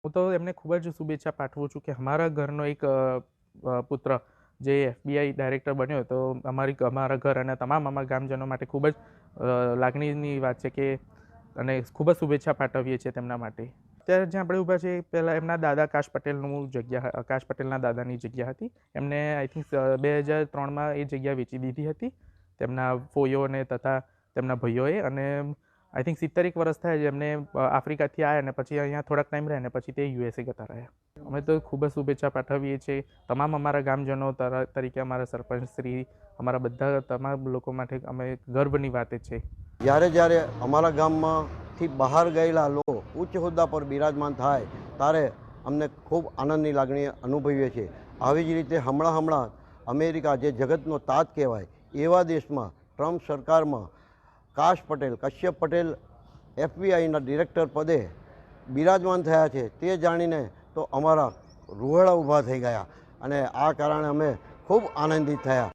હું તો એમને ખૂબ જ શુભેચ્છા પાઠવું છું કે અમારા ઘરનો એક પુત્ર જે FBI ડાયરેક્ટર બન્યો, તો અમારા ઘર અને તમામ અમારા ગામજનો માટે ખૂબ જ લાગણીની વાત છે કે અને ખૂબ જ શુભેચ્છા પાઠવીએ છીએ તેમના માટે. અત્યારે જ્યાં આપણે ઊભા છીએ પહેલાં એમના દાદા કાશ પટેલના દાદાની જગ્યા હતી. એમને આઈ થિંક 2003માં એ જગ્યા વેચી દીધી હતી તેમના ફોઈઓને તથા તેમના ભાઈઓએ, અને આઈ થિંક 70 વર્ષ થાય છે એમને આફ્રિકાથી આવ્યા અને પછી અહીંયા થોડાક ટાઈમ રહે અને પછી તે USA જતા રહ્યા. અમે તો ખૂબ જ શુભેચ્છા પાઠવીએ છીએ તમામ અમારા ગામજનો તરીકે, અમારા સરપંચ શ્રી, અમારા બધા તમામ લોકો માટે અમે ગર્વની વાત છે. જ્યારે અમારા ગામમાંથી બહાર ગયેલા લોકો ઉચ્ચ હોદ્દા પર બિરાજમાન થાય ત્યારે અમને ખૂબ આનંદની લાગણી અનુભવીએ છીએ. આવી જ રીતે હમણાં અમેરિકા, જે જગતનો તાજ કહેવાય, એવા દેશમાં ટ્રમ્પ સરકારમાં કશ્યપ પટેલ FBIના ડિરેક્ટર પદે બિરાજમાન થયા છે. તે જાણીને તો અમારા રૂવાડા ઊભા થઈ ગયા અને આ કારણે અમે ખૂબ આનંદિત થયા.